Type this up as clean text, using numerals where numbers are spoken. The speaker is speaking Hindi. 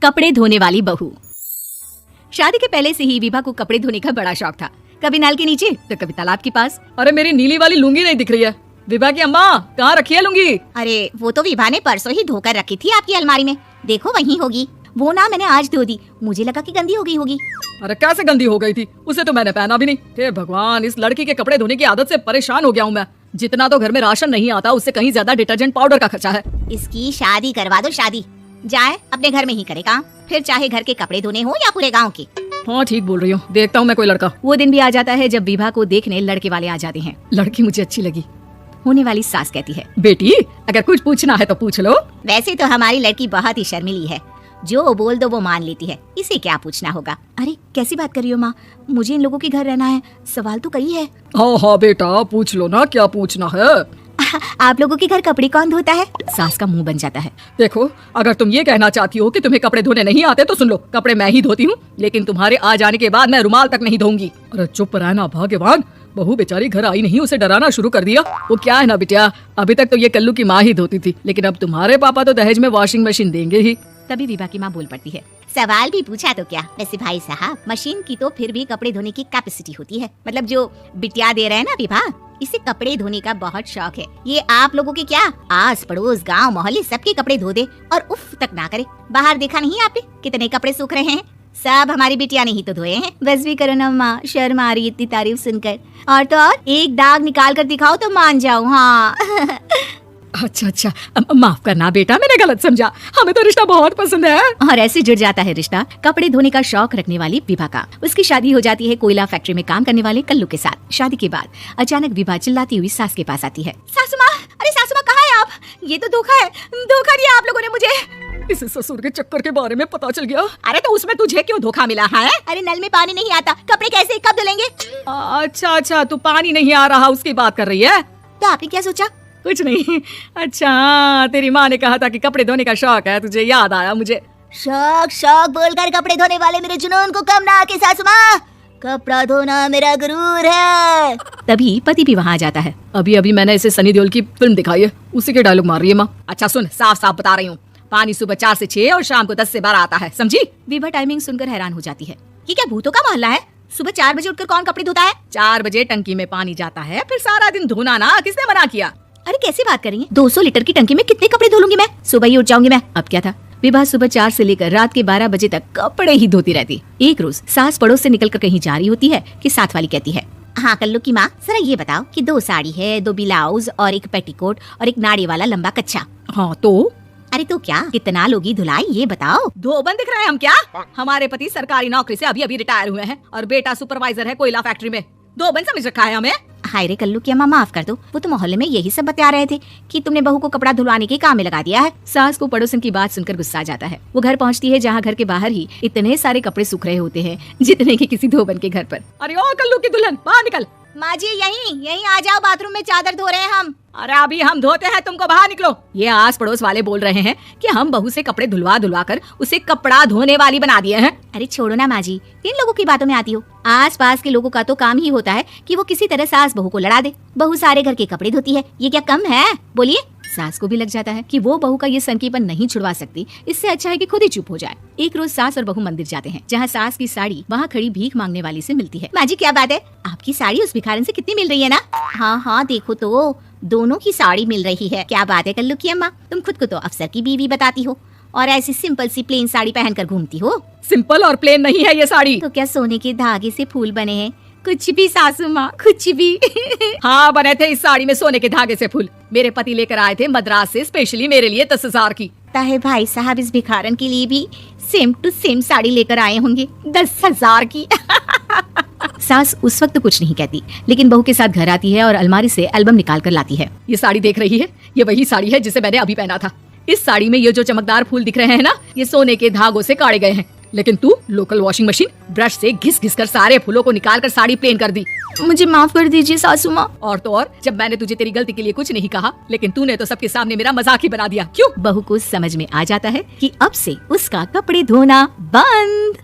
कपड़े धोने वाली बहू। शादी के पहले से ही विभा को कपड़े धोने का बड़ा शौक था। कभी नल के नीचे तो कभी तालाब के पास। अरे मेरी नीली वाली लुंगी नहीं दिख रही है। विभा की अम्मा कहाँ रखी है लुंगी? अरे वो तो विभा ने परसों ही धोकर रखी थी आपकी अलमारी में, देखो वहीं होगी। वो ना मैंने आज धो दी, मुझे लगा कि गंदी हो गई होगी। अरे कैसे गंदी हो गई थी? उसे तो मैंने पहना भी नहीं। हे भगवान, इस लड़की के कपड़े धोने की आदत से परेशान हो गया हूँ मैं। जितना तो घर में राशन नहीं आता उससे कहीं ज्यादा डिटर्जेंट पाउडर का खर्चा है। इसकी शादी करवा दो, शादी जाए अपने घर में ही करे काम, फिर चाहे घर के कपड़े धोने हो या पूरे गाँव के। हाँ ठीक बोल रही हूँ, देखता हूँ मैं कोई लड़का। वो दिन भी आ जाता है जब विभा को देखने लड़के वाले आ जाते हैं। लड़की मुझे अच्छी लगी। होने वाली सास कहती है, बेटी अगर कुछ पूछना है तो पूछ लो। वैसे तो हमारी लड़की बहुत ही शर्मीली है, जो बोल दो वो मान लेती है, इसे क्या पूछना होगा। अरे कैसी बात कर रही हो माँ, मुझे इन लोगों के घर रहना है, सवाल तो कई है। हाँ हाँ बेटा पूछ लो ना, क्या पूछना है। आप लोगों के घर कपड़े कौन धोता है? सास का मुंह बन जाता है। देखो अगर तुम ये कहना चाहती हो कि तुम्हें कपड़े धोने नहीं आते तो सुन लो, कपड़े मैं ही धोती हूँ, लेकिन तुम्हारे आ जाने के बाद मैं रुमाल तक नहीं धोऊंगी। अरे चुप रहना भाग्यवान, बहू बेचारी घर आई नहीं, उसे डराना शुरू कर दिया। वो क्या है ना बिटिया, अभी तक तो ये कल्लू की माँ ही धोती थी, लेकिन अब तुम्हारे पापा तो दहेज में वॉशिंग मशीन देंगे ही। तभी विभा की माँ बोल पड़ती है, सवाल भी पूछा तो क्या। वैसे भाई साहब, मशीन की तो फिर भी कपड़े धोने की कैपेसिटी होती है, मतलब जो बिटिया दे रहे हैं ना विभा, इसे कपड़े धोने का बहुत शौक है। ये आप लोगों के क्या, आस पड़ोस गांव मोहल्ले सबके कपड़े धो दे और उफ तक ना करे। बाहर देखा नहीं आपने कितने कपड़े सूख रहे हैं? सब हमारी बिटिया ने ही तो धोए हैं। बस भी करो ना माँ, शर्म आ रही है इतनी तारीफ सुनकर। और तो और एक दाग निकाल कर दिखाओ तो मान जाओ। हाँ अच्छा अच्छा, माफ करना बेटा, मैंने गलत समझा, हमें तो रिश्ता बहुत पसंद है। और ऐसे जुड़ जाता है रिश्ता कपड़े धोने का शौक रखने वाली विभा का। उसकी शादी हो जाती है कोयला फैक्ट्री में काम करने वाले कल्लू के साथ। शादी के बाद अचानक विभा चिल्लाती हुई सास के पास आती है, सासू माँ, अरे सासू माँ कहाँ है आप? ये तो धोखा है, धोखा दिया आप लोगों ने मुझे। इस ससुर के चक्कर के बारे में पता चल गया। अरे तो उसमें तुझे क्यों धोखा मिला है? अरे नल में पानी नहीं आता, कपड़े कैसे कब धुलेंगे? अच्छा अच्छा, तू पानी नहीं आ रहा उसकी बात कर रही है? तो आपने क्या सोचा? कुछ नहीं। अच्छा तेरी माँ ने कहा था कि कपड़े धोने का शौक है, तुझे याद आया मुझे। शौक शौक बोलकर कपड़े धोने वाले मेरे जुनून को कम ना आके सासू माँ, कपड़ा धोना मेरा गुरूर है। तभी पति भी वहाँ आ जाता है। अभी अभी मैंने इसे सनी देओल की फिल्म दिखाई है, उसी के डायलॉग मार रही है माँ। अच्छा सुन, साफ साफ बता रही हूँ, पानी सुबह 4 से 6 और शाम को 10 से 12 आता है, समझी? विभा टाइमिंग सुनकर हैरान हो जाती है। ये क्या भूतों का मोहल्ला है? सुबह 4 बजे उठकर कौन कपड़े धोता है? 4 बजे टंकी में पानी जाता है, फिर सारा दिन धोना ना, किसने मना किया? अरे कैसी बात कर रही है? 200 लीटर की टंकी में कितने कपड़े धो लूंगी मैं, सुबह ही उठ जाऊंगी मैं। अब क्या था, विभा सुबह 4 से लेकर रात के 12 बजे तक कपड़े ही धोती रहती। एक रोज सास पड़ोस से निकलकर कहीं जा रही होती है कि साथ वाली कहती है, हाँ कल्लू की माँ, जरा ये बताओ कि 2 साड़ी है, 2 ब्लाउज और एक पेटीकोट और एक नाड़ी वाला लंबा कच्छा। हाँ तो? अरे तो क्या, कितना लोगी धुलाई ये बताओ। धोबन दिख रहे हैं हम क्या? हमारे पति सरकारी नौकरी से अभी अभी रिटायर हुए हैं और बेटा सुपरवाइजर है कोयला फैक्ट्री में। धोबन समझ रखा है हमें? हाय रे कल्लू की अम्मा, माफ कर दो, वो तो मोहल्ले में यही सब बता रहे थे कि तुमने बहू को कपड़ा धुलवाने के काम में लगा दिया है। सास को पड़ोसन की बात सुनकर गुस्सा आ जाता है। वो घर पहुंचती है जहाँ घर के बाहर ही इतने सारे कपड़े सूख रहे होते हैं जितने कि किसी धोबन के घर पर। अरे ओ कल्लू की दुल्हन, बाहर निकल। माँ जी यहीं आ जाओ, बाथरूम में चादर धो रहे हैं हम। अरे अभी हम धोते हैं, तुमको बाहर निकलो। ये आस पड़ोस वाले बोल रहे हैं कि हम बहू से कपड़े धुलवा धुलवा कर उसे कपड़ा धोने वाली बना दिए हैं। अरे छोड़ो ना माँ जी, किन लोगों की बातों में आती हो? आस पास के लोगों का तो काम ही होता है कि वो किसी तरह सास बहू को लड़ा दे। बहू सारे घर के कपड़े धोती है, ये क्या कम है? बोलिए। सास को भी लग जाता है कि वो बहू का ये सनकीपन नहीं छुड़वा सकती, इससे अच्छा है कि खुद ही चुप हो जाए। एक रोज सास और बहू मंदिर जाते हैं जहाँ सास की साड़ी वहाँ खड़ी भीख मांगने वाली से मिलती है। माँ जी क्या बात है, आपकी साड़ी उस भिखारन से कितनी मिल रही है ना? हाँ हाँ देखो तो, दोनों की साड़ी मिल रही है। क्या बात है कल्लू की अम्मा, तुम खुद को तो अफसर की बीवी बताती हो और ऐसी सिंपल सी प्लेन साड़ी पहनकर घूमती हो। सिंपल और प्लेन नहीं है ये साड़ी। तो क्या सोने के धागे से फूल बने हैं? कुछ भी सासू माँ, कुछ भी। हाँ बने थे इस साड़ी में सोने के धागे से फूल। मेरे पति लेकर आए थे मद्रास से स्पेशली मेरे लिए 10,000 की। ताहे भाई साहब इस भिखारन के लिए भी सेम टू सेम साड़ी लेकर आए होंगे 10,000 की। सास उस वक्त कुछ नहीं कहती, लेकिन बहू के साथ घर आती है और अलमारी से एल्बम निकाल कर लाती है। ये साड़ी देख रही है, ये वही साड़ी है जिसे मैंने अभी पहना था। इस साड़ी में ये जो चमकदार फूल दिख रहे हैं ना, ये सोने के धागों से काढ़े गए हैं, लेकिन तू लोकल वॉशिंग मशीन ब्रश से घिस घिस कर सारे फूलों को निकाल कर साड़ी प्लेन कर दी। मुझे माफ कर दीजिए सासू माँ। और तो और, जब मैंने तुझे तेरी गलती के लिए कुछ नहीं कहा, लेकिन तूने तो सबके सामने मेरा मजाक ही बना दिया। क्यों? बहू को समझ में आ जाता है कि अब से उसका कपड़े धोना बंद।